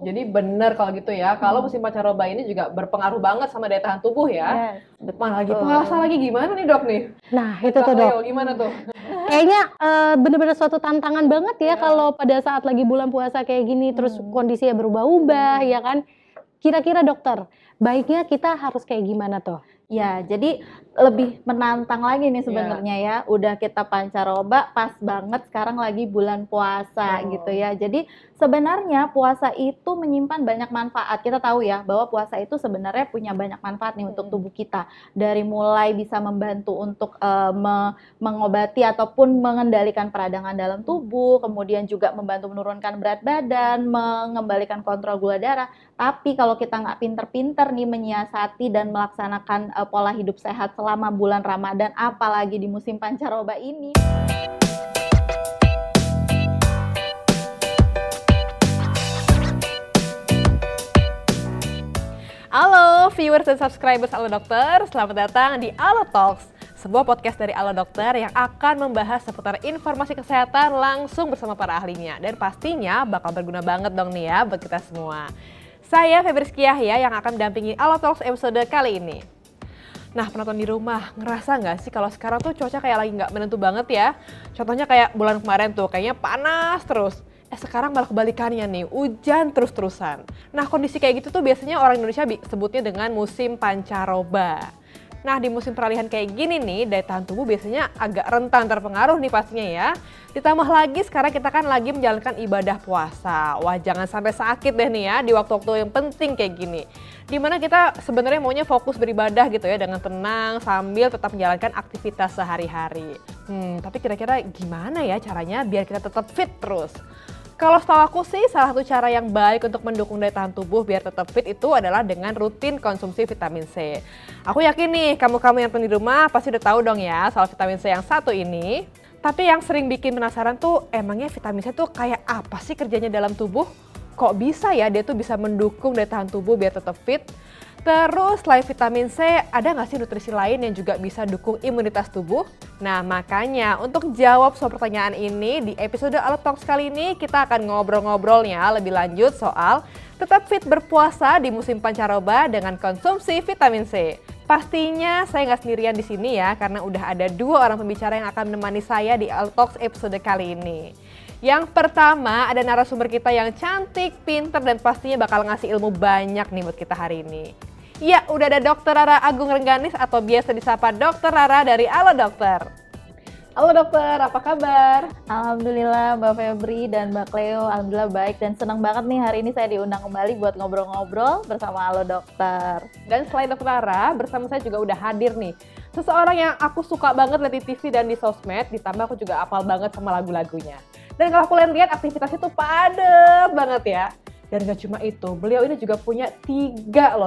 Jadi benar kalau gitu ya, kalau musim pancaroba ini juga berpengaruh banget sama daya tahan tubuh ya. Yes, Mana lagi puasa lagi gimana nih dok nih? Nah, itu Kak tuh Leo, dok. gimana tuh? Kayaknya bener-bener suatu tantangan banget ya Iya. kalau pada saat lagi bulan puasa kayak gini, terus kondisinya berubah-ubah ya kan. Kira-kira dokter, baiknya kita harus kayak gimana tuh? Ya, jadi lebih menantang lagi nih sebenarnya ya. Udah kita pancaroba, pas banget sekarang lagi bulan puasa gitu ya. Jadi sebenarnya puasa itu menyimpan banyak manfaat. Kita tahu ya bahwa puasa itu sebenarnya punya banyak manfaat nih untuk tubuh kita. Dari mulai bisa membantu untuk mengobati ataupun mengendalikan peradangan dalam tubuh, kemudian juga membantu menurunkan berat badan, mengembalikan kontrol gula darah. Tapi kalau kita nggak pinter-pinter nih menyiasati dan melaksanakan pola hidup sehat selama bulan Ramadan, apalagi di musim pancaroba ini. Halo viewers dan subscribers Alo Dokter, selamat datang di Alo Talks, sebuah podcast dari Alo Dokter yang akan membahas seputar informasi kesehatan langsung bersama para ahlinya. Dan pastinya bakal berguna banget dong nih ya buat kita semua. Saya Febri Yahya yang akan mendampingi Alo Talks episode kali ini. Nah, penonton di rumah, ngerasa nggak sih kalau sekarang tuh cuaca kayak lagi nggak menentu banget ya? Contohnya kayak bulan kemarin tuh, kayaknya panas terus. Sekarang malah kebalikannya nih, hujan terus-terusan. Nah, kondisi kayak gitu tuh biasanya orang Indonesia sebutnya dengan musim pancaroba. Nah, di musim peralihan kayak gini nih, daya tahan tubuh biasanya agak rentan terpengaruh nih pastinya ya. Ditambah lagi sekarang kita kan lagi menjalankan ibadah puasa. Wah, jangan sampai sakit deh nih ya di waktu-waktu yang penting kayak gini. Dimana kita sebenarnya maunya fokus beribadah gitu ya dengan tenang sambil tetap menjalankan aktivitas sehari-hari. Tapi kira-kira gimana ya caranya biar kita tetap fit terus? Kalau setahu aku sih salah satu cara yang baik untuk mendukung daya tahan tubuh biar tetap fit itu adalah dengan rutin konsumsi vitamin C. Aku yakin nih kamu-kamu yang di rumah pasti udah tahu dong ya soal vitamin C yang satu ini. Tapi yang sering bikin penasaran tuh emangnya vitamin C tuh kayak apa sih kerjanya dalam tubuh? Kok bisa ya dia tuh bisa mendukung daya tahan tubuh biar tetap fit? Terus selain vitamin C, ada nggak sih nutrisi lain yang juga bisa dukung imunitas tubuh? Nah makanya untuk jawab soal pertanyaan ini di episode Alo Talks kali ini kita akan ngobrol-ngobrolnya lebih lanjut soal tetap fit berpuasa di musim pancaroba dengan konsumsi vitamin C. Pastinya saya nggak sendirian di sini ya karena udah ada dua orang pembicara yang akan menemani saya di Alo Talks episode kali ini. Yang pertama ada narasumber kita yang cantik, pinter dan pastinya bakal ngasih ilmu banyak nih buat kita hari ini. Ya, udah ada Dr. Rara Agung Rengganis atau biasa disapa Dr. Rara dari Alo Dokter. Halo dokter, apa kabar? Alhamdulillah Mbak Febri dan Mbak Cleo, alhamdulillah baik dan senang banget nih hari ini saya diundang kembali buat ngobrol-ngobrol bersama Alo Dokter. Dan selain Dr. Rara, bersama saya juga udah hadir nih seseorang yang aku suka banget lihat di TV dan di sosmed, ditambah aku juga hafal banget sama lagu-lagunya. Dan kalau kalian lihat aktivitasnya tuh padet banget ya. Dan gak cuma itu, beliau ini juga punya tiga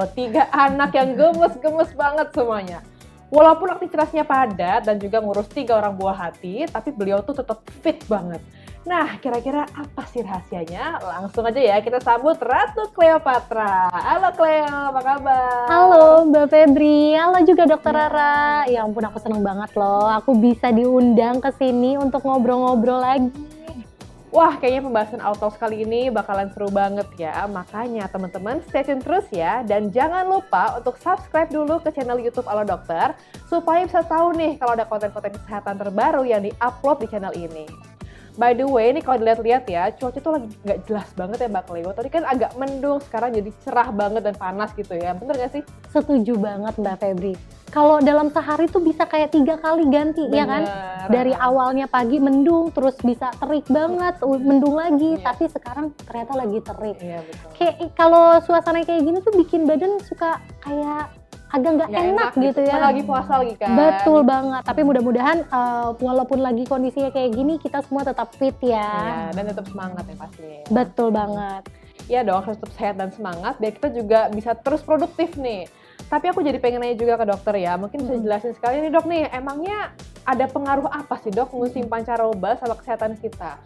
anak yang gemes-gemes banget semuanya. Walaupun aktivitasnya padat dan juga ngurus 3 orang buah hati, tapi beliau tuh tetap fit banget. Nah, kira-kira apa sih rahasianya? Langsung aja ya kita sambut Ratu Cleopatra. Halo Cleo, apa kabar? Halo Mbak Febri, halo juga Dokter Rara. Ya ampun aku seneng banget loh, aku bisa diundang ke sini untuk ngobrol-ngobrol lagi. Wah, kayaknya pembahasan Alo Talks kali ini bakalan seru banget ya. Makanya teman-teman stay tune terus ya. Dan jangan lupa untuk subscribe dulu ke channel YouTube Alo Dokter supaya bisa tahu nih kalau ada konten-konten kesehatan terbaru yang di-upload di channel ini. By the way, ini kalau dilihat-lihat ya, cuaca tuh lagi nggak jelas banget ya Mbak Cleo. Tadi kan agak mendung, sekarang jadi cerah banget dan panas gitu ya. Bener nggak sih? Setuju banget Mbak Febri. Kalau dalam sehari tuh bisa kayak 3 kali ganti, ya kan? Dari awalnya pagi mendung, terus bisa terik banget, mendung lagi. Iya. Tapi sekarang ternyata lagi terik. Iya betul. Kayak kalau suasana kayak gini tuh bikin badan suka kayak agak nggak enak gitu ya. Karena lagi puasa lagi kan. Betul banget. Tapi mudah-mudahan walaupun lagi kondisinya kayak gini, kita semua tetap fit ya. Iya, dan tetap semangat ya pastinya. Ya. Betul banget. Ya dong, harus tetap sehat dan semangat biar kita juga bisa terus produktif nih. Tapi aku jadi pengen nanya juga ke dokter ya, mungkin bisa jelasin sekali nih dok nih, emangnya ada pengaruh apa sih dok musim pancaroba sama kesehatan kita?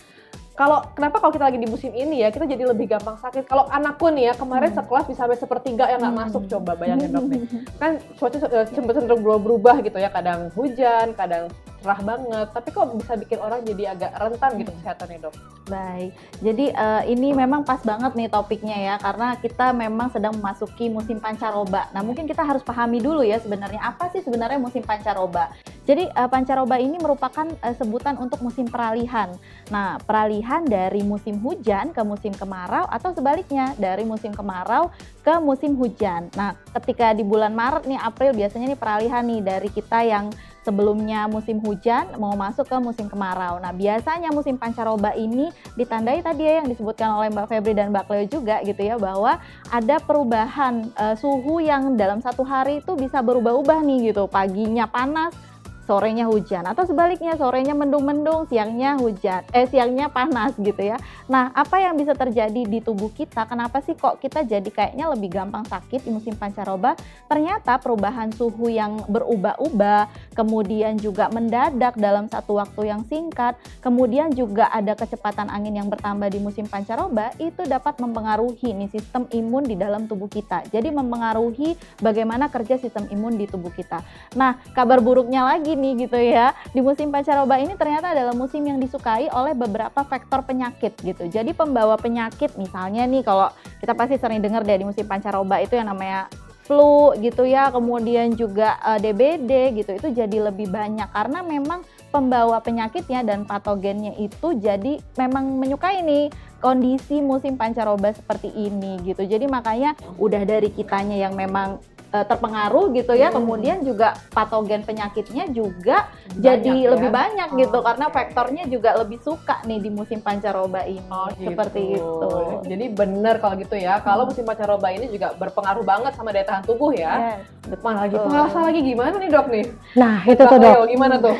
Kenapa kalau kita lagi di musim ini ya, kita jadi lebih gampang sakit? Kalau anakku nih ya, kemarin sekelas bisa sampai 1/3 yang nggak masuk, coba bayangin dok nih. Kan cuaca cenderung berubah gitu ya, kadang hujan, kadang cerah banget, tapi kok bisa bikin orang jadi agak rentan gitu kesehatannya, Dok? Baik, jadi ini memang pas banget nih topiknya ya, karena kita memang sedang memasuki musim pancaroba. Nah, mungkin kita harus pahami dulu ya sebenarnya apa sih sebenarnya musim pancaroba. Jadi pancaroba ini merupakan sebutan untuk musim peralihan. Nah, peralihan dari musim hujan ke musim kemarau atau sebaliknya dari musim kemarau ke musim hujan. Nah, ketika di bulan Maret nih, April biasanya nih peralihan nih dari kita yang sebelumnya musim hujan mau masuk ke musim kemarau. Nah, biasanya musim pancaroba ini ditandai tadi ya yang disebutkan oleh Mbak Febri dan Mbak Cleo juga gitu ya, bahwa ada perubahan suhu yang dalam satu hari itu bisa berubah-ubah nih gitu. Paginya panas, sorenya hujan, atau sebaliknya sorenya mendung-mendung, siangnya hujan, siangnya panas gitu ya. Nah, apa yang bisa terjadi di tubuh kita? Kenapa sih kok kita jadi kayaknya lebih gampang sakit di musim pancaroba? Ternyata perubahan suhu yang berubah-ubah, kemudian juga mendadak dalam satu waktu yang singkat, kemudian juga ada kecepatan angin yang bertambah di musim pancaroba, itu dapat mempengaruhi nih sistem imun di dalam tubuh kita. Jadi mempengaruhi bagaimana kerja sistem imun di tubuh kita. Nah, kabar buruknya lagi nih gitu ya, di musim pancaroba ini ternyata adalah musim yang disukai oleh beberapa faktor penyakit gitu. Jadi pembawa penyakit misalnya nih, kalau kita pasti sering dengar deh di musim pancaroba itu yang namanya flu gitu ya, kemudian juga DBD gitu, itu jadi lebih banyak karena memang pembawa penyakitnya dan patogennya itu jadi memang menyukai nih kondisi musim pancaroba seperti ini gitu. Jadi makanya udah dari kitanya yang memang terpengaruh gitu ya, kemudian juga patogen penyakitnya juga jadi lebih banyak gitu, karena faktornya juga lebih suka nih di musim pancaroba ini. Seperti itu. Jadi benar kalau gitu ya, kalau musim pancaroba ini juga berpengaruh banget sama daya tahan tubuh ya. Mana lagi puasa lagi gimana nih, Dok nih? Nah, itu tuh, Dok. Gimana tuh?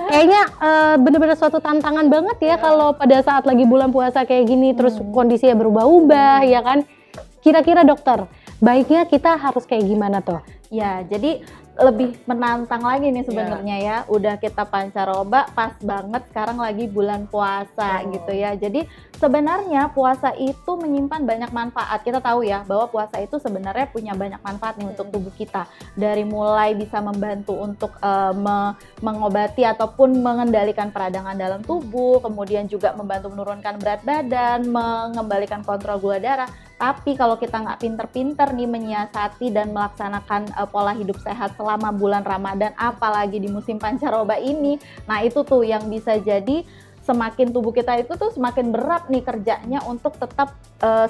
Kayaknya bener-bener suatu tantangan banget ya kalau pada saat lagi bulan puasa kayak gini, terus kondisinya berubah-ubah ya kan. Kira-kira dokter, baiknya kita harus kayak gimana tuh? Ya, jadi lebih menantang lagi nih sebenarnya ya. Udah kita pancaroba, pas banget sekarang lagi bulan puasa gitu ya. Jadi sebenarnya puasa itu menyimpan banyak manfaat. Kita tahu ya bahwa puasa itu sebenarnya punya banyak manfaat nih untuk tubuh kita. Dari mulai bisa membantu untuk mengobati ataupun mengendalikan peradangan dalam tubuh, kemudian juga membantu menurunkan berat badan, mengembalikan kontrol gula darah. Tapi kalau kita nggak pinter-pinter nih menyiasati dan melaksanakan pola hidup sehat selama bulan Ramadan, apalagi di musim pancaroba ini, nah itu tuh yang bisa jadi semakin tubuh kita itu tuh semakin berat nih kerjanya untuk tetap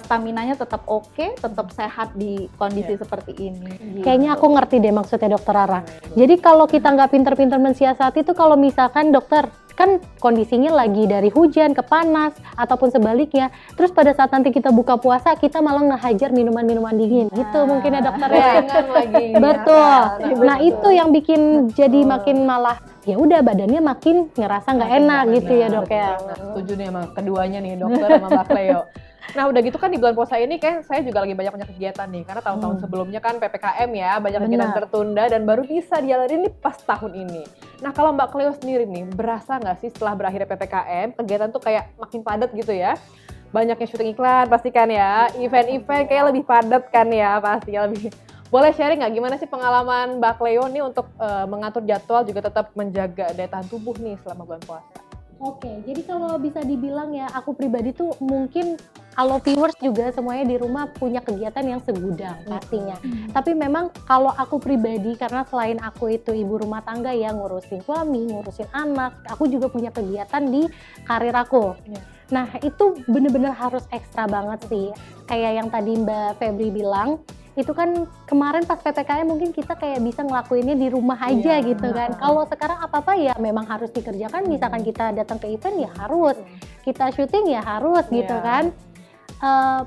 staminanya tetap oke, tetap sehat di kondisi seperti ini. Kayaknya aku ngerti deh maksudnya Dokter Rara. Jadi kalau kita nggak pinter-pinter mensiasati itu, kalau misalkan dokter kan kondisinya lagi dari hujan ke panas ataupun sebaliknya, terus pada saat nanti kita buka puasa kita malah ngehajar minuman-minuman dingin gitu mungkin ya dokter ya. Betul. Nah itu yang bikin jadi makin malah ya udah badannya makin ngerasa nggak enak gitu ya dok ya. Setuju nih sama keduanya nih, dokter sama Mbak Cleo. Nah udah gitu kan di bulan puasa ini kan saya juga lagi banyak kegiatan nih, karena tahun-tahun sebelumnya kan PPKM ya, banyak kegiatan tertunda dan baru bisa dijalani nih pas tahun ini. Nah kalau Mbak Cleo sendiri nih, berasa nggak sih setelah berakhirnya PPKM, kegiatan tuh kayak makin padat gitu ya? Banyaknya syuting iklan pasti kan ya, event-event kayak lebih padat kan ya, pasti lebih. Boleh sharing nggak gimana sih pengalaman Mbak Cleo nih untuk mengatur jadwal juga tetap menjaga daya tahan tubuh nih selama bulan puasa? Oke, jadi kalau bisa dibilang ya, aku pribadi tuh mungkin kalau viewers juga semuanya di rumah punya kegiatan yang segudang pastinya. Tapi memang kalau aku pribadi, karena selain aku itu ibu rumah tangga ya, ngurusin suami, ngurusin anak, aku juga punya kegiatan di karir aku. Nah itu bener-bener harus ekstra banget sih. Kayak yang tadi Mbak Febri bilang, itu kan kemarin pas PPKM mungkin kita kayak bisa ngelakuinnya di rumah aja gitu kan. Kalau sekarang apa-apa ya memang harus dikerjakan, misalkan kita datang ke event ya harus, kita syuting ya harus gitu kan.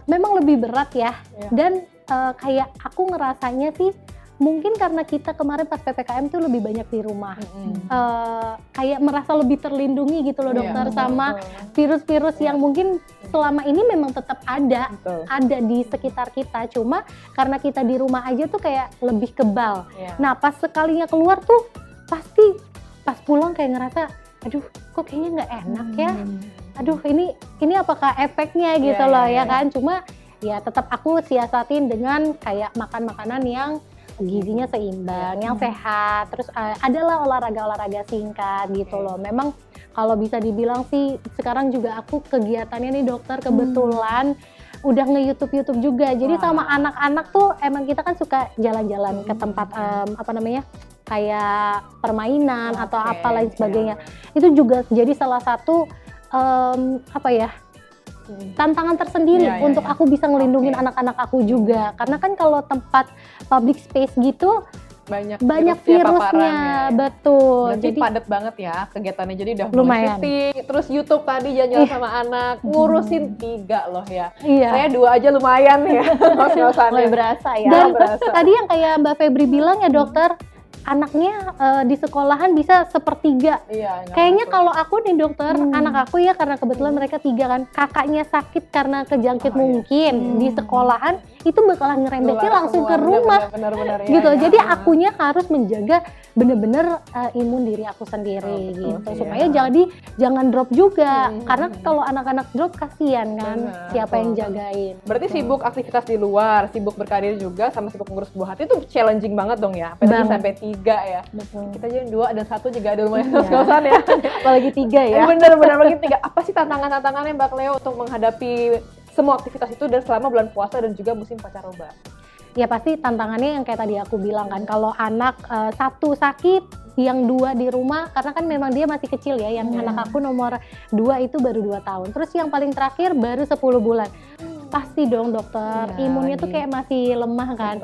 Memang lebih berat ya. Dan kayak aku ngerasanya sih mungkin karena kita kemarin pas PPKM tuh lebih banyak di rumah. Kayak merasa lebih terlindungi gitu loh dokter, sama virus-virus yang mungkin selama ini memang tetap ada di sekitar kita, cuma karena kita di rumah aja tuh kayak lebih kebal. Nah pas sekalinya keluar tuh pasti pas pulang kayak ngerasa aduh kok kayaknya nggak enak ya, aduh ini apakah efeknya gitu loh ya kan. Cuma ya tetap aku siasatin dengan kayak makan makanan yang gizinya seimbang, yang sehat, terus adalah olahraga singkat gitu loh. Memang kalau bisa dibilang sih sekarang juga aku kegiatannya nih dokter kebetulan udah nge-YouTube juga. Jadi sama anak-anak tuh emang kita kan suka jalan-jalan ke tempat kayak permainan atau apa lain sebagainya. Itu juga jadi salah satu tantangan tersendiri untuk aku bisa ngelindungin anak-anak aku juga. Karena kan kalau tempat public space gitu banyak virusnya, betul. Jadi padat banget ya kegiatannya, jadi udah lumayan. Syuting, terus YouTube tadi jalan-jalan sama anak, ngurusin 3 loh ya. Iya. Saya 2 aja lumayan ya, mulai berasa ya. Dan tadi yang kayak Mbak Febri bilang ya dokter, anaknya di sekolahan bisa 1/3. Iya, kayaknya kalau aku nih dokter, anak aku ya karena kebetulan mereka 3 kan, kakaknya sakit karena kejangkit mungkin di sekolahan, itu bakalan ngerembetnya langsung ke rumah. Benar-benar gitu. Jadi akunya harus menjaga bener-bener imun diri aku sendiri gitu. Supaya jangan drop juga. Karena kalau anak-anak drop kasihan kan, siapa yang jagain. Berarti sibuk aktivitas di luar, sibuk berkarir juga, sama sibuk ngurus buah hati itu challenging banget dong ya. Apalagi sampai 3 ya. Betul. Kita aja 2 dan 1 juga ada lumayan ngos-ngosan ya. Apalagi 3 ya. Bener-bener lagi 3. Apa sih tantangannya Mbak Cleo untuk menghadapi semua aktivitas itu dan selama bulan puasa dan juga musim pancaroba? Ya pasti tantangannya yang kayak tadi aku bilang kan, kalau anak 1 sakit, yang 2 di rumah, karena kan memang dia masih kecil ya, yang anak aku nomor 2 itu baru 2 tahun, terus yang paling terakhir baru 10 bulan. Pasti dong dokter, imunnya tuh kayak masih lemah kan,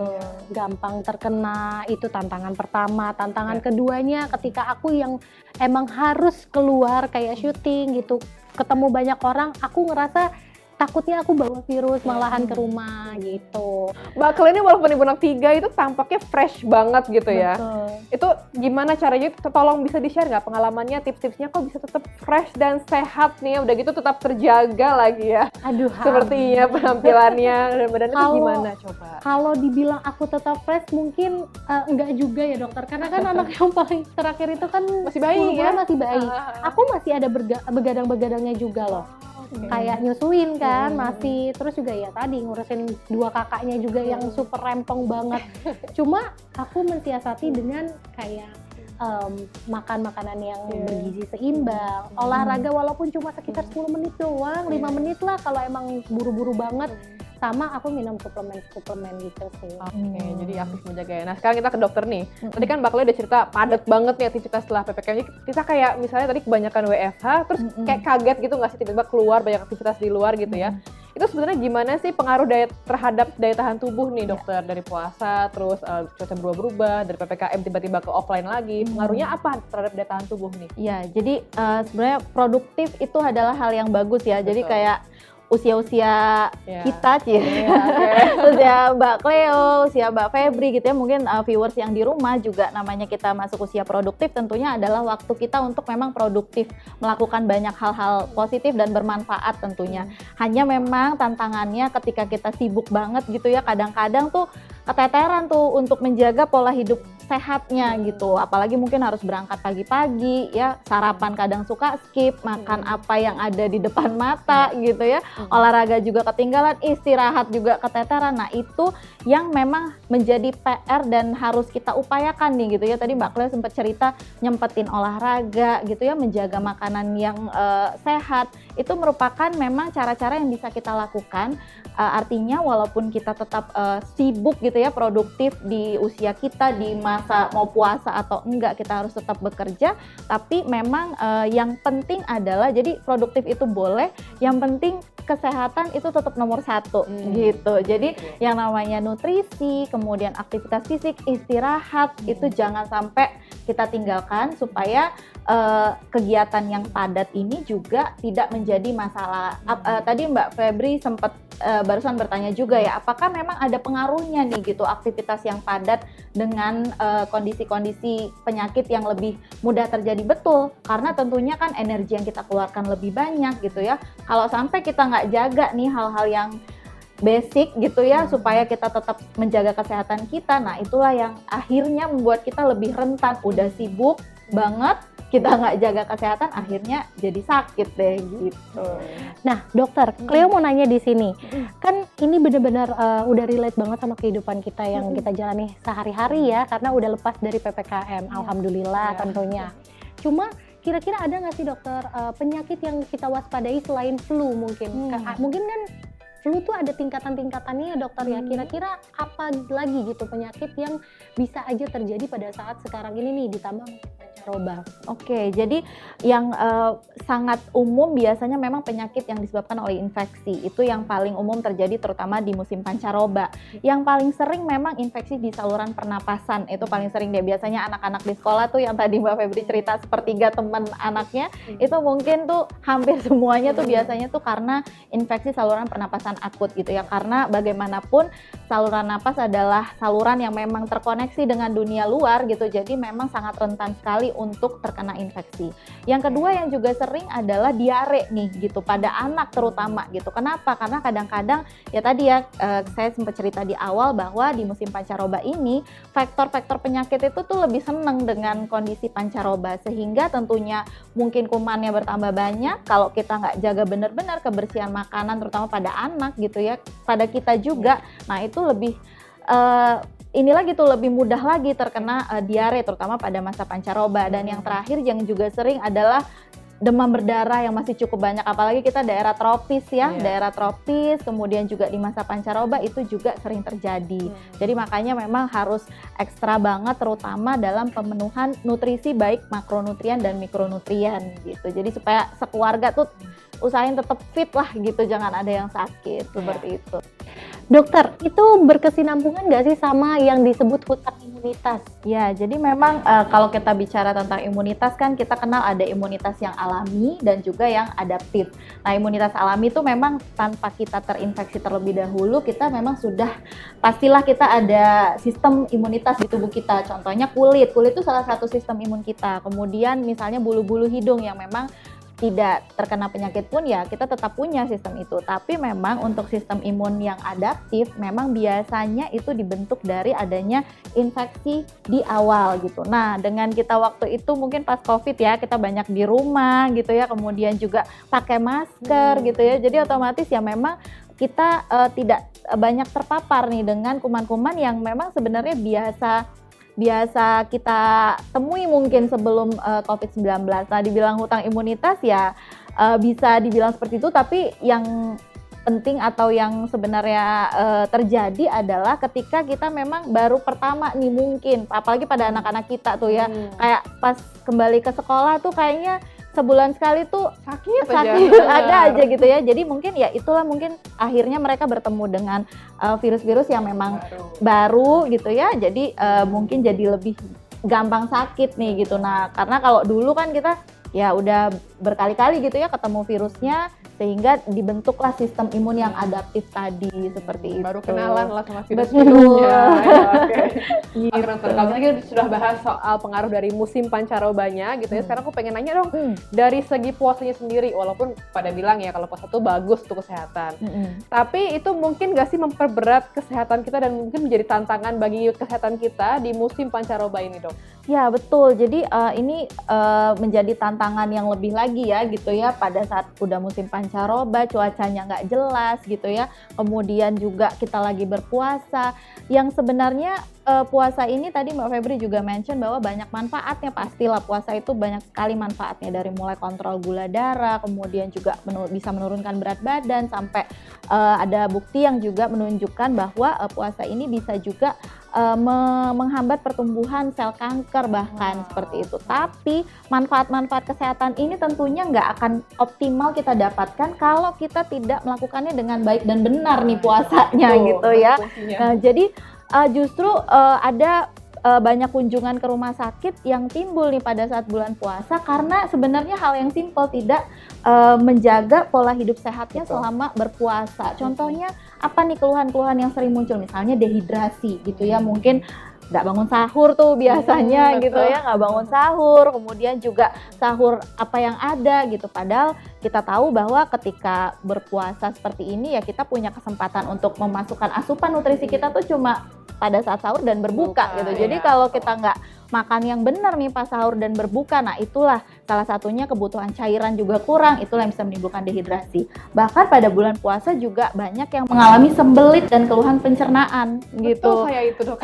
gampang terkena, itu tantangan pertama. Tantangan keduanya ketika aku yang emang harus keluar kayak syuting gitu, ketemu banyak orang, aku ngerasa takutnya aku bawa virus malahan ke rumah gitu. Mbak Cleo ini walaupun ibu anak 3 itu tampaknya fresh banget gitu ya. Betul. Itu gimana caranya? Tolong bisa di-share nggak pengalamannya, tips-tipsnya kok bisa tetap fresh dan sehat nih, udah gitu tetap terjaga lagi ya. Aduh, Sepertinya penampilannya dan badannya itu gimana coba? Kalau dibilang aku tetap fresh mungkin enggak juga ya dokter, karena kan anak yang paling terakhir itu kan Masih bayi 10 bulan ya? masih bayi. Aku masih ada begadang-begadangnya juga loh. Kayak nyusuin kan, masih, terus juga ya tadi ngurusin 2 kakaknya juga yang super rempong banget. Cuma aku mensiasati dengan kayak makan makanan yang bergizi seimbang, olahraga walaupun cuma sekitar 10 menit doang, 5 menit lah kalau emang buru-buru banget. Sama aku minum suplemen gitu sih. Oke, jadi aktif menjaga ya. Nah sekarang kita ke dokter nih. Tadi kan Mbak Cleo udah cerita padat banget nih aktivitas setelah PPKM. Kita kayak misalnya tadi kebanyakan WFH, terus kayak kaget gitu nggak sih tiba-tiba keluar banyak aktivitas di luar gitu ya. Itu sebenarnya gimana sih pengaruh terhadap daya tahan tubuh nih dokter? Dari puasa, terus cuaca berubah-berubah, dari PPKM tiba-tiba ke offline lagi. Pengaruhnya apa terhadap daya tahan tubuh nih? Ya, jadi sebenarnya produktif itu adalah hal yang bagus ya. Jadi kayak usia-usia kita usia Mbak Cleo, usia Mbak Febri gitu ya, mungkin viewers yang di rumah juga namanya kita masuk usia produktif, tentunya adalah waktu kita untuk memang produktif, melakukan banyak hal-hal positif dan bermanfaat tentunya. Hanya memang tantangannya ketika kita sibuk banget gitu ya, kadang-kadang tuh keteteran tuh untuk menjaga pola hidup sehatnya gitu, apalagi mungkin harus berangkat pagi-pagi ya, sarapan kadang suka skip, makan apa yang ada di depan mata gitu ya, olahraga juga ketinggalan, istirahat juga keteteran. Nah itu yang memang menjadi PR dan harus kita upayakan nih gitu ya. Tadi Mbak Cleo sempat cerita nyempetin olahraga gitu ya, menjaga makanan yang sehat, itu merupakan memang cara-cara yang bisa kita lakukan. Artinya walaupun kita tetap sibuk gitu ya, produktif di usia kita, di masa mau puasa atau enggak, kita harus tetap bekerja, tapi memang yang penting adalah, jadi produktif itu boleh, yang penting kesehatan itu tetap nomor 1 gitu. Jadi yang namanya nutrisi, kemudian aktivitas fisik, istirahat, itu jangan sampai kita tinggalkan supaya kegiatan yang padat ini juga tidak menjadi masalah. Tadi Mbak Febri sempat barusan bertanya juga ya, apakah memang ada pengaruhnya nih gitu aktivitas yang padat dengan kondisi-kondisi penyakit yang lebih mudah terjadi? Betul, karena tentunya kan energi yang kita keluarkan lebih banyak gitu ya. Kalau sampai kita nggak jaga nih hal-hal yang basic gitu ya, supaya kita tetap menjaga kesehatan kita, nah itulah yang akhirnya membuat kita lebih rentan, udah sibuk banget kita nggak jaga kesehatan akhirnya jadi sakit deh gitu. Nah, dokter, Cleo mau nanya di sini. Kan ini benar-benar udah relate banget sama kehidupan kita yang kita jalani sehari-hari ya, karena udah lepas dari PPKM. Alhamdulillah tentunya. Cuma kira-kira ada nggak sih dokter penyakit yang kita waspadai selain flu mungkin? Mungkin kan flu tuh ada tingkatan-tingkatannya ya dokter ya. Kira-kira apa lagi gitu penyakit yang bisa aja terjadi pada saat sekarang ini nih ditambah pancaroba? Oke, jadi yang sangat umum biasanya memang penyakit yang disebabkan oleh infeksi. Itu yang paling umum terjadi terutama di musim pancaroba. Yang paling sering memang infeksi di saluran pernapasan. Itu paling sering deh. Biasanya anak-anak di sekolah tuh yang tadi Mbak Febri cerita sepertiga teman anaknya, itu mungkin tuh hampir semuanya tuh biasanya tuh karena infeksi saluran pernapasan akut gitu ya, karena bagaimanapun saluran napas adalah saluran yang memang terkoneksi dengan dunia luar gitu, jadi memang sangat rentan sekali untuk terkena infeksi. Yang kedua yang juga sering adalah diare nih gitu, pada anak terutama gitu. Kenapa? Karena kadang-kadang ya tadi ya saya sempat cerita di awal bahwa di musim pancaroba ini faktor-faktor penyakit itu tuh lebih seneng dengan kondisi pancaroba, sehingga tentunya mungkin kumannya bertambah banyak kalau kita nggak jaga benar-benar kebersihan makanan terutama pada anak gitu ya, pada kita juga. Nah itu lebih inilah gitu, lebih mudah lagi terkena diare terutama pada masa pancaroba. Dan yang terakhir yang juga sering adalah demam berdarah yang masih cukup banyak, apalagi kita daerah tropis ya, daerah tropis, kemudian juga di masa pancaroba itu juga sering terjadi. Jadi makanya memang harus ekstra banget terutama dalam pemenuhan nutrisi baik makronutrien dan mikronutrien gitu. Jadi supaya sekeluarga tuh usahain tetap fit lah gitu, jangan ada yang sakit seperti itu. Dokter, itu berkesinambungan nggak sih sama yang disebut hutang imunitas? Ya, jadi memang kalau kita bicara tentang imunitas kan kita kenal ada imunitas yang alami dan juga yang adaptif. Nah, imunitas alami itu memang tanpa kita terinfeksi terlebih dahulu, kita memang sudah pastilah kita ada sistem imunitas di tubuh kita. Contohnya kulit itu salah satu sistem imun kita. Kemudian misalnya bulu-bulu hidung yang memang tidak terkena penyakit pun ya kita tetap punya sistem itu. Tapi memang untuk sistem imun yang adaptif memang biasanya itu dibentuk dari adanya infeksi di awal gitu. Nah, dengan kita waktu itu mungkin pas COVID ya, kita banyak di rumah gitu ya, kemudian juga pakai masker gitu ya. Jadi otomatis ya memang kita tidak banyak terpapar nih dengan kuman-kuman yang memang sebenarnya biasa kita temui mungkin sebelum COVID-19. Nah, dibilang hutang imunitas ya bisa dibilang seperti itu, tapi yang penting atau yang sebenarnya terjadi adalah ketika kita memang baru pertama nih mungkin, apalagi pada anak-anak kita tuh ya, kayak pas kembali ke sekolah tuh kayaknya sebulan sekali tuh sakit ada aja gitu ya. Jadi mungkin ya itulah mungkin akhirnya mereka bertemu dengan virus-virus yang memang baru gitu ya. Jadi mungkin jadi lebih gampang sakit nih gitu. Nah, karena kalau dulu kan kita ya udah berkali-kali gitu ya ketemu virusnya, sehingga dibentuklah sistem imun yang adaptif tadi seperti itu. Baru kenalan lah sama virus. Betul. Oke, dokter, kalau tadi sudah bahas soal pengaruh dari musim pancarobanya gitu ya. Sekarang aku pengen nanya dong, dari segi puasanya sendiri, walaupun pada bilang ya kalau puasa itu bagus untuk kesehatan. Tapi itu mungkin gak sih memperberat kesehatan kita dan mungkin menjadi tantangan bagi kesehatan kita di musim pancaroba ini, dok? Ya betul, jadi ini menjadi tantangan yang lebih lagi ya gitu ya, pada saat udah musim pancaroba, cuacanya nggak jelas gitu ya, kemudian juga kita lagi berpuasa, yang sebenarnya puasa ini tadi Mbak Febri juga mention bahwa banyak manfaatnya, pastilah puasa itu banyak sekali manfaatnya, dari mulai kontrol gula darah, kemudian juga bisa menurunkan berat badan, sampai ada bukti yang juga menunjukkan bahwa puasa ini bisa juga menghambat pertumbuhan sel kanker bahkan seperti itu. Tapi manfaat-manfaat kesehatan ini tentunya nggak akan optimal kita dapatkan kalau kita tidak melakukannya dengan baik dan benar nih puasanya gitu ya. Nah, jadi justru ada banyak kunjungan ke rumah sakit yang timbul nih pada saat bulan puasa karena sebenarnya hal yang simpel, tidak menjaga pola hidup sehatnya selama berpuasa. Contohnya apa nih keluhan-keluhan yang sering muncul, misalnya dehidrasi gitu ya, mungkin nggak bangun sahur tuh biasanya gitu ya, nggak bangun sahur, kemudian juga sahur apa yang ada gitu, padahal kita tahu bahwa ketika berpuasa seperti ini ya kita punya kesempatan untuk memasukkan asupan nutrisi kita tuh cuma pada saat sahur dan berbuka gitu. Jadi kalau kita nggak makan yang benar nih pas sahur dan berbuka, nah itulah salah satunya kebutuhan cairan juga kurang, itulah yang bisa menimbulkan dehidrasi. Bahkan pada bulan puasa juga banyak yang mengalami sembelit dan keluhan pencernaan gitu. Betul kayak itu dok.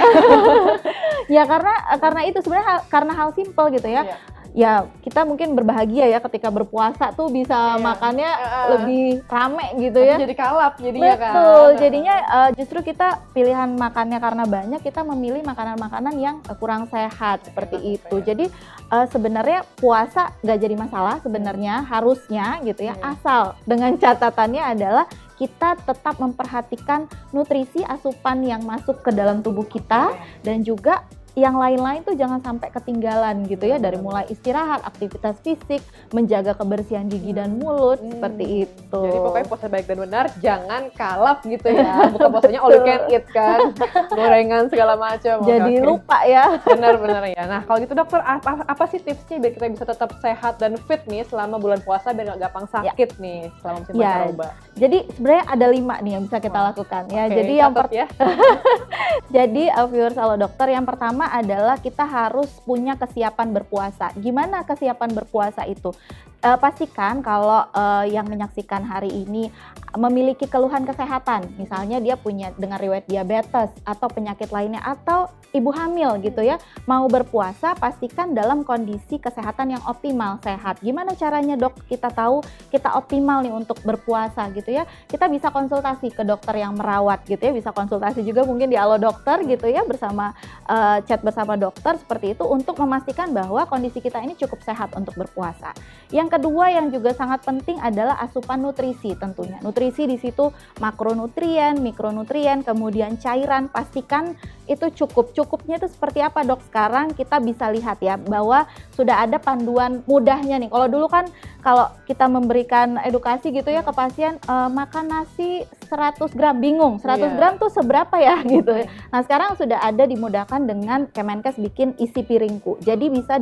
Ya karena itu sebenarnya karena hal simpel gitu ya. Ya kita mungkin berbahagia ya ketika berpuasa tuh bisa makannya lebih rame gitu ya. Jadi kalap jadinya kan. Betul, jadinya justru kita pilihan makannya karena banyak, kita memilih makanan-makanan yang kurang sehat seperti itu. Jadi sebenarnya puasa nggak jadi masalah sebenarnya, harusnya gitu ya, asal dengan catatannya adalah kita tetap memperhatikan nutrisi asupan yang masuk ke dalam tubuh kita dan juga yang lain-lain tuh jangan sampai ketinggalan gitu ya, dari mulai istirahat, aktivitas fisik, menjaga kebersihan gigi dan mulut seperti itu. Jadi pokoknya puasa baik dan benar, jangan kalap gitu ya. Bukan puasanya all you can eat kan, gorengan segala macam. Jadi lupa ya. Benar-benar ya. Nah kalau gitu dokter, apa sih tipsnya biar kita bisa tetap sehat dan fit nih selama bulan puasa biar nggak gampang sakit nih selama musim pancaroba? Jadi sebenarnya ada 5 nih yang bisa kita lakukan ya. Jadi yang jadi viewers Halo Dokter, yang pertama adalah kita harus punya kesiapan berpuasa. Gimana kesiapan berpuasa itu? Pastikan kalau yang menyaksikan hari ini memiliki keluhan kesehatan, misalnya dia punya dengan riwayat diabetes atau penyakit lainnya atau ibu hamil gitu ya, mau berpuasa pastikan dalam kondisi kesehatan yang optimal, sehat. Gimana caranya dok kita tahu kita optimal nih untuk berpuasa gitu ya? Kita bisa konsultasi ke dokter yang merawat gitu ya, bisa konsultasi juga mungkin di Halo Dokter gitu ya, bersama chat bersama dokter seperti itu untuk memastikan bahwa kondisi kita ini cukup sehat untuk berpuasa. Yang kedua yang juga sangat penting adalah asupan nutrisi tentunya. Nutrisi di situ makronutrien, mikronutrien, kemudian cairan, pastikan itu cukup. Cukupnya itu seperti apa dok? Sekarang kita bisa lihat ya bahwa sudah ada panduan mudahnya nih. Kalau dulu kan kalau kita memberikan edukasi gitu ya ke pasien, makan nasi 100 gram, bingung 100 gram tuh seberapa ya gitu ya. Nah sekarang sudah ada dimudahkan dengan Kemenkes bikin isi piringku. Jadi bisa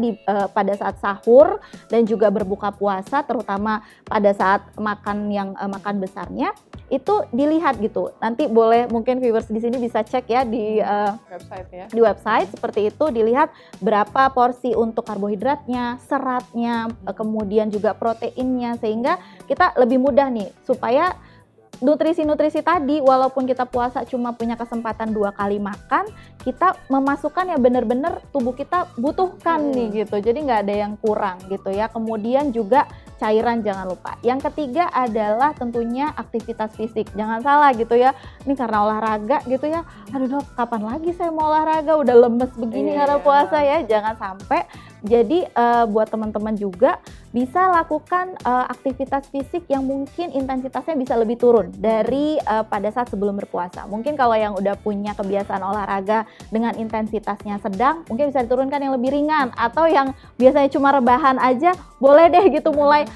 pada saat sahur dan juga berbuka puasa, terutama pada saat makan yang makan besarnya itu dilihat gitu. Nanti boleh mungkin viewers di sini bisa cek ya di website ya. Di website seperti itu, dilihat berapa porsi untuk karbohidratnya, seratnya, kemudian juga proteinnya, sehingga kita lebih mudah nih supaya nutrisi-nutrisi tadi walaupun kita puasa cuma punya kesempatan 2 kali makan, kita memasukkan ya benar-benar tubuh kita butuhkan nih gitu. Jadi nggak ada yang kurang gitu ya. Kemudian juga cairan jangan lupa. Yang ketiga adalah tentunya aktivitas fisik. Jangan salah gitu ya. Ini karena olahraga gitu ya. Aduh dok, kapan lagi saya mau olahraga? Udah lemes begini karena puasa ya. Jangan sampai. Jadi buat teman-teman juga bisa lakukan aktivitas fisik yang mungkin intensitasnya bisa lebih turun dari pada saat sebelum berpuasa. Mungkin kalau yang udah punya kebiasaan olahraga dengan intensitasnya sedang, mungkin bisa diturunkan yang lebih ringan, atau yang biasanya cuma rebahan aja, boleh deh gitu mulai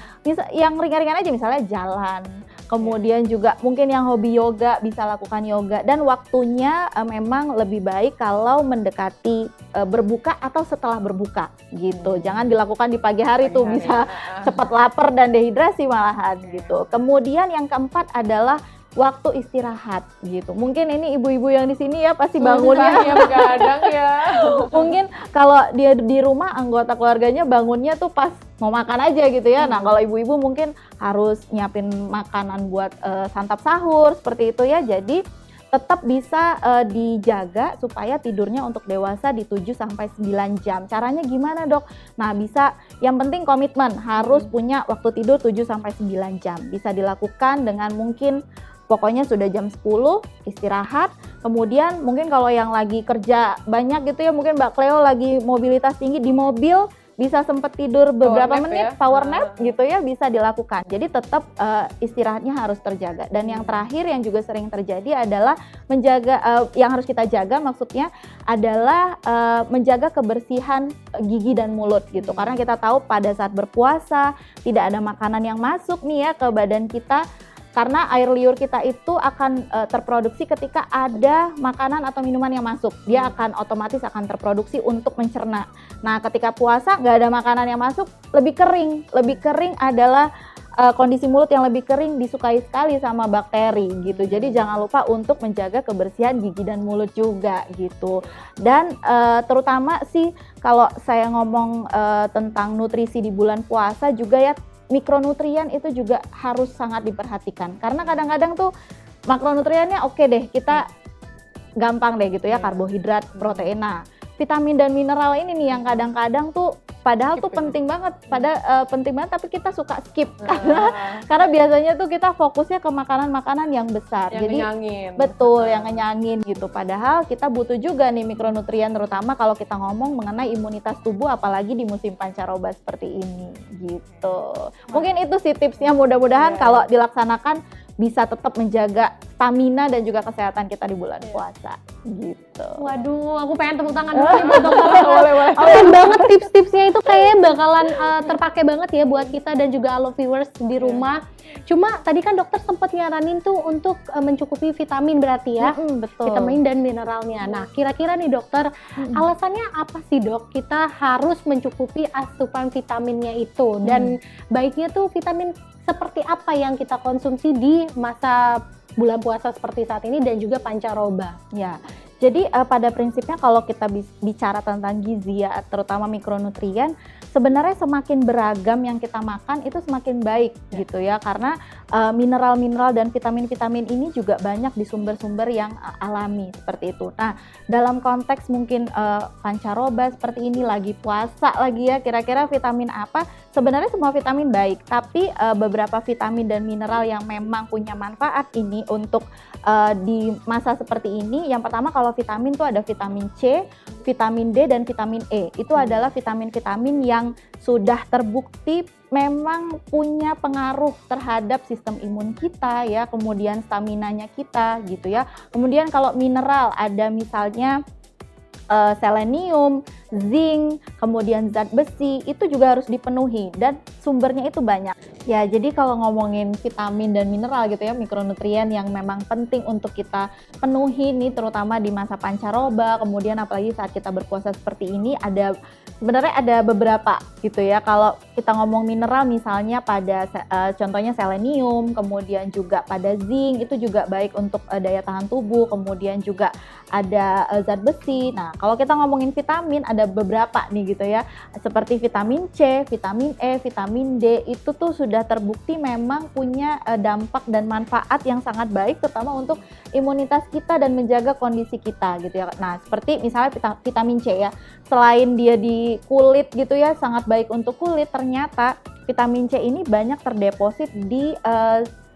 yang ringan-ringan aja, misalnya jalan. Kemudian juga mungkin yang hobi yoga bisa lakukan yoga, dan waktunya memang lebih baik kalau mendekati berbuka atau setelah berbuka gitu. Jangan dilakukan di pagi hari tuh bisa cepat lapar dan dehidrasi malahan gitu. Kemudian yang keempat adalah waktu istirahat gitu. Mungkin ini ibu-ibu yang di sini ya pasti bangunnya begadang ya. Mungkin kalau dia di rumah anggota keluarganya bangunnya tuh pas mau makan aja gitu ya. Nah kalau ibu-ibu mungkin harus nyiapin makanan buat santap sahur seperti itu ya. Jadi tetap bisa dijaga supaya tidurnya untuk dewasa di 7-9 jam. Caranya gimana dok? Nah bisa, yang penting komitmen, harus punya waktu tidur 7-9 jam. Bisa dilakukan dengan mungkin pokoknya sudah jam 10 istirahat, kemudian mungkin kalau yang lagi kerja banyak gitu ya, mungkin Mbak Cleo lagi mobilitas tinggi di mobil, bisa sempat tidur beberapa menit, power nap gitu ya, bisa dilakukan. Jadi tetap istirahatnya harus terjaga. Dan yang terakhir yang juga sering terjadi adalah menjaga, yang harus kita jaga maksudnya adalah menjaga kebersihan gigi dan mulut gitu. Karena kita tahu pada saat berpuasa tidak ada makanan yang masuk nih ya ke badan kita. Karena air liur kita itu akan terproduksi ketika ada makanan atau minuman yang masuk. Dia akan otomatis akan terproduksi untuk mencerna. Nah ketika puasa nggak ada makanan yang masuk, lebih kering. Lebih kering adalah kondisi mulut yang lebih kering disukai sekali sama bakteri gitu. Jadi jangan lupa untuk menjaga kebersihan gigi dan mulut juga gitu. Dan terutama sih kalau saya ngomong tentang nutrisi di bulan puasa juga ya, mikronutrien itu juga harus sangat diperhatikan. Karena kadang-kadang tuh makronutriennya oke deh, kita gampang deh gitu ya, karbohidrat, protein. Nah, vitamin dan mineral ini nih yang kadang-kadang tuh padahal tuh penting banget, penting banget tapi kita suka skip karena biasanya tuh kita fokusnya ke makanan-makanan yang besar. Yang jadi ngenyangin. betul, yang ngenyangin gitu. Padahal kita butuh juga nih mikronutrien, terutama kalau kita ngomong mengenai imunitas tubuh apalagi di musim pancaroba seperti ini gitu. Mungkin itu sih tipsnya, mudah-mudahan kalau dilaksanakan bisa tetap menjaga stamina dan juga kesehatan kita di bulan puasa gitu. Waduh, aku pengen tepuk tangan dulu nih buat dokter. Boleh. Keren banget tips-tipsnya itu, kayaknya bakalan terpakai banget ya buat kita dan juga Alo viewers di rumah. Cuma tadi kan dokter sempat nyaranin tuh untuk mencukupi vitamin berarti ya, betul. vitamin dan mineralnya. Nah, kira-kira nih dokter, alasannya apa sih dok kita harus mencukupi asupan vitaminnya itu? Dan baiknya tuh vitamin seperti apa yang kita konsumsi di masa bulan puasa seperti saat ini dan juga pancaroba? Ya, jadi pada prinsipnya kalau kita bicara tentang gizi ya, terutama mikronutrien, sebenarnya semakin beragam yang kita makan itu semakin baik gitu ya, karena mineral-mineral dan vitamin-vitamin ini juga banyak di sumber-sumber yang alami seperti itu. Nah, dalam konteks mungkin pancaroba seperti ini, lagi puasa lagi ya, kira-kira vitamin apa? Sebenarnya semua vitamin baik, tapi beberapa vitamin dan mineral yang memang punya manfaat ini untuk di masa seperti ini. Yang pertama kalau vitamin tuh ada vitamin C, vitamin D, dan vitamin E. Itu adalah vitamin-vitamin yang sudah terbukti memang punya pengaruh terhadap sistem imun kita ya, kemudian staminanya kita gitu ya. Kemudian kalau mineral ada misalnya selenium, zinc, kemudian zat besi, itu juga harus dipenuhi dan sumbernya itu banyak. Ya, jadi kalau ngomongin vitamin dan mineral gitu ya, mikronutrien yang memang penting untuk kita penuhi nih terutama di masa pancaroba, kemudian apalagi saat kita berpuasa seperti ini, sebenarnya ada beberapa gitu ya. Kalau kita ngomong mineral misalnya pada contohnya selenium, kemudian juga pada zinc, itu juga baik untuk daya tahan tubuh, kemudian juga ada zat besi. Nah, kalau kita ngomongin vitamin ada beberapa nih gitu ya, seperti vitamin C, vitamin E, vitamin D, itu tuh sudah terbukti memang punya dampak dan manfaat yang sangat baik terutama untuk imunitas kita dan menjaga kondisi kita gitu ya. Nah, seperti misalnya vitamin C ya, selain dia di kulit gitu ya, sangat baik untuk kulit, ternyata vitamin C ini banyak terdeposit di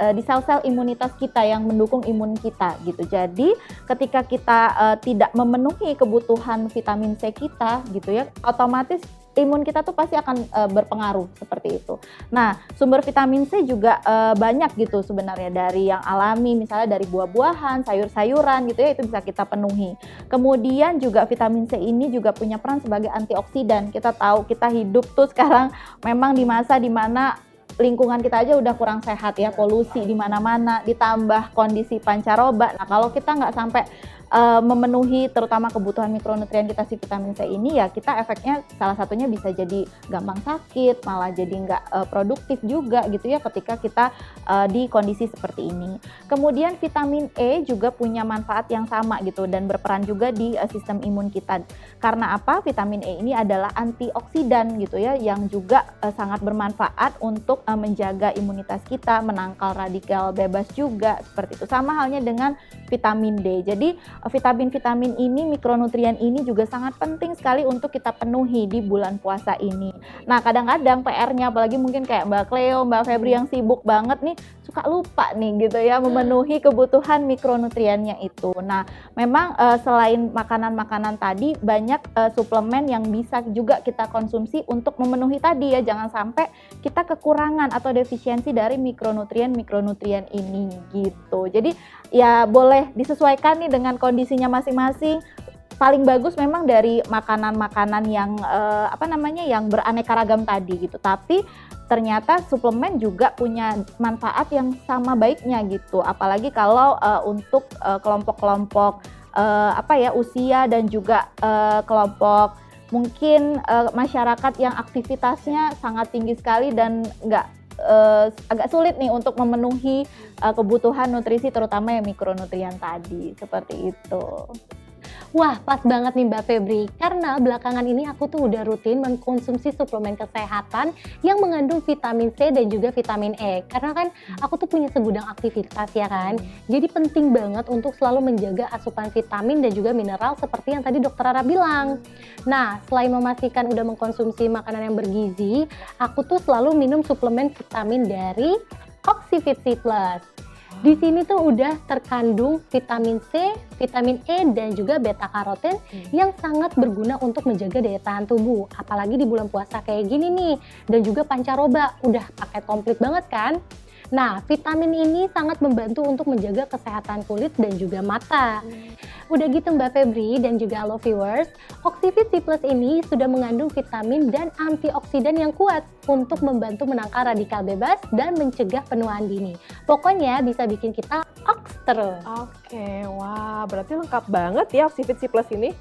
sel-sel imunitas kita yang mendukung imun kita gitu. Jadi ketika kita tidak memenuhi kebutuhan vitamin C kita gitu ya, otomatis imun kita tuh pasti akan berpengaruh seperti itu. Nah, sumber vitamin C juga banyak gitu sebenarnya, dari yang alami misalnya dari buah-buahan, sayur-sayuran gitu ya, itu bisa kita penuhi. Kemudian juga vitamin C ini juga punya peran sebagai antioksidan. Kita tahu kita hidup tuh sekarang memang di masa dimana lingkungan kita aja udah kurang sehat ya, polusi di mana-mana, ditambah kondisi pancaroba. Nah, kalau kita nggak sampai memenuhi terutama kebutuhan mikronutrien kita si vitamin C ini, ya kita efeknya salah satunya bisa jadi gampang sakit, malah jadi nggak produktif juga gitu ya ketika kita di kondisi seperti ini. Kemudian vitamin E juga punya manfaat yang sama gitu dan berperan juga di sistem imun kita. Karena apa? Vitamin E ini adalah antioksidan gitu ya, yang juga sangat bermanfaat untuk menjaga imunitas kita, menangkal radikal bebas juga seperti itu. Sama halnya dengan vitamin D. Jadi vitamin-vitamin ini, mikronutrien ini juga sangat penting sekali untuk kita penuhi di bulan puasa ini. Nah, kadang-kadang PR-nya apalagi mungkin kayak Mbak Cleo, Mbak Febri yang sibuk banget nih, suka lupa nih gitu ya memenuhi kebutuhan mikronutriennya itu. Nah, memang selain makanan-makanan tadi, banyak suplemen yang bisa juga kita konsumsi untuk memenuhi tadi ya. Jangan sampai kita kekurangan atau defisiensi dari mikronutrien ini gitu. Jadi ya boleh disesuaikan nih dengan kondisinya masing-masing. Paling bagus memang dari makanan-makanan yang yang beraneka ragam tadi gitu. Tapi ternyata suplemen juga punya manfaat yang sama baiknya gitu. Apalagi kalau untuk kelompok-kelompok usia dan juga kelompok mungkin masyarakat yang aktivitasnya sangat tinggi sekali dan nggak agak sulit nih untuk memenuhi kebutuhan nutrisi terutama yang mikronutrien tadi, seperti itu. Wah, pas banget nih Mbak Febri, karena belakangan ini aku tuh udah rutin mengkonsumsi suplemen kesehatan yang mengandung vitamin C dan juga vitamin E. Karena kan aku tuh punya segudang aktivitas ya kan, jadi penting banget untuk selalu menjaga asupan vitamin dan juga mineral seperti yang tadi Dokter Rara bilang. Nah, selain memastikan udah mengkonsumsi makanan yang bergizi, aku tuh selalu minum suplemen vitamin dari Oxyfit C+. Di sini tuh udah terkandung vitamin C, vitamin E, dan juga beta karoten yang sangat berguna untuk menjaga daya tahan tubuh. Apalagi di bulan puasa kayak gini nih. Dan juga pancaroba, udah paket komplit banget kan? Nah, vitamin ini sangat membantu untuk menjaga kesehatan kulit dan juga mata. Udah gitu Mbak Febri dan juga Halo Viewers, Oxyfit C+ ini sudah mengandung vitamin dan antioksidan yang kuat untuk membantu menangkal radikal bebas dan mencegah penuaan dini. Pokoknya bisa bikin kita oks terus. Oke, wah berarti lengkap banget ya Oxyfit C+ ini.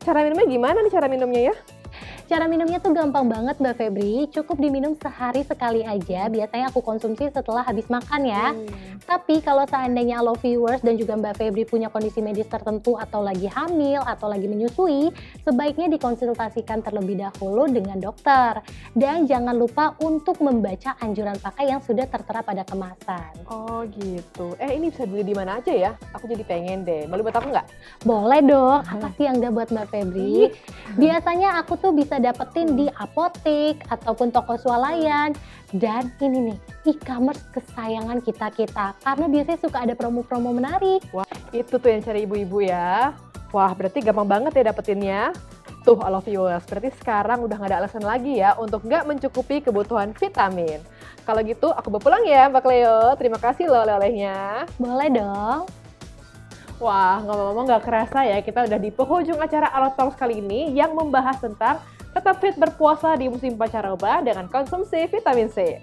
Cara minumnya gimana nih cara minumnya ya? Cara minumnya tuh gampang banget Mbak Febri, cukup diminum sehari sekali aja, biasanya aku konsumsi setelah habis makan ya. Tapi kalau seandainya Halo Viewers dan juga Mbak Febri punya kondisi medis tertentu atau lagi hamil atau lagi menyusui, sebaiknya dikonsultasikan terlebih dahulu dengan dokter. Dan jangan lupa untuk membaca anjuran pakai yang sudah tertera pada kemasan. Oh gitu, ini bisa beli di mana aja ya? Aku jadi pengen deh, boleh buat aku nggak? Boleh dong, apa sih yang enggak buat Mbak Febri? Biasanya aku tuh bisa dapetin di apotek ataupun toko swalayan. Dan ini nih, e-commerce kesayangan kita-kita. Karena biasanya suka ada promo-promo menarik. Wah, itu tuh yang cari ibu-ibu ya. Wah, berarti gampang banget ya dapetinnya. Tuh, Halo Viewers, berarti sekarang udah nggak ada alasan lagi ya untuk nggak mencukupi kebutuhan vitamin. Kalau gitu, aku berpulang ya Mbak Cleo. Terima kasih loh oleh-olehnya. Boleh dong. Wah, ngomong-ngomong nggak kerasa ya, kita udah di penghujung acara Halo Talks kali ini yang membahas tentang tetap fit berpuasa di musim pancaroba dengan konsumsi vitamin C.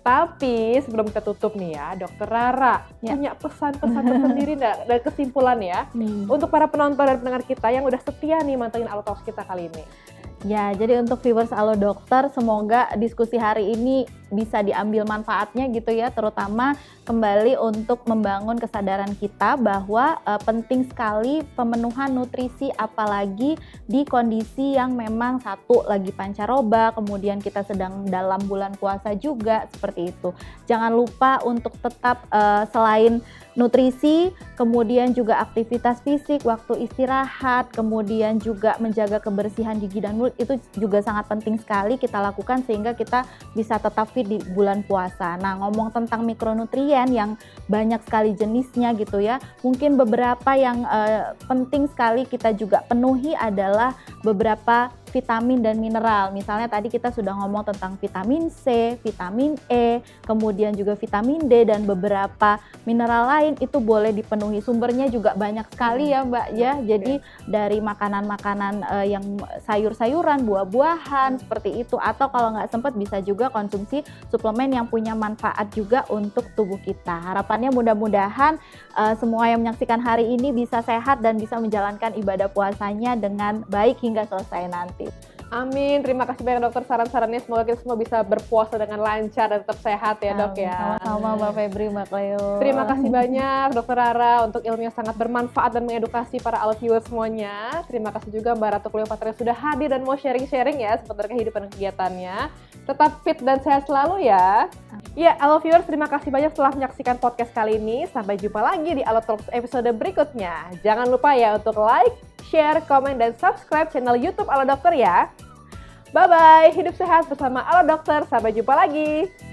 Tapi sebelum kita tutup nih ya, Dokter Rara punya pesan-pesan tersendiri dan kesimpulan ya untuk para penonton dan pendengar kita yang udah setia nih mantengin Halo Talks kita kali ini. Ya, jadi untuk viewers Halo Dokter, semoga diskusi hari ini bisa diambil manfaatnya gitu ya, terutama kembali untuk membangun kesadaran kita bahwa penting sekali pemenuhan nutrisi apalagi di kondisi yang memang satu lagi pancaroba, kemudian kita sedang dalam bulan puasa juga, seperti itu. Jangan lupa untuk tetap selain nutrisi, kemudian juga aktivitas fisik, waktu istirahat, kemudian juga menjaga kebersihan gigi dan mulut, itu juga sangat penting sekali kita lakukan sehingga kita bisa tetap fit di bulan puasa. Nah, ngomong tentang mikronutrien yang banyak sekali jenisnya gitu ya, mungkin beberapa yang penting sekali kita juga penuhi adalah beberapa vitamin dan mineral. Misalnya tadi kita sudah ngomong tentang vitamin C, vitamin E, kemudian juga vitamin D dan beberapa mineral lain itu boleh dipenuhi. Sumbernya juga banyak sekali ya Mbak ya. Jadi dari makanan-makanan yang sayur-sayuran, buah-buahan seperti itu, atau kalau nggak sempat bisa juga konsumsi suplemen yang punya manfaat juga untuk tubuh kita. Harapannya mudah-mudahan semua yang menyaksikan hari ini bisa sehat dan bisa menjalankan ibadah puasanya dengan baik hingga selesai nanti. Amin, terima kasih banyak dokter saran-sarannya, semoga kita semua bisa berpuasa dengan lancar dan tetap sehat ya dok ya. Sama-sama Mbak Febri, Mbak Cleo. Terima kasih banyak Dokter Rara untuk ilmu yang sangat bermanfaat dan mengedukasi para Halo Viewers semuanya. Terima kasih juga Mbak Ratu Cleopatra yang sudah hadir dan mau sharing-sharing ya seputar kehidupan dan kegiatannya. Tetap fit dan sehat selalu ya. Ya, Halo Viewers, terima kasih banyak telah menyaksikan podcast kali ini. Sampai jumpa lagi di Halo Talks episode berikutnya. Jangan lupa ya untuk like, share, komen, dan subscribe channel YouTube Halo Dokter ya. Bye-bye, hidup sehat bersama Halo Dokter. Sampai jumpa lagi.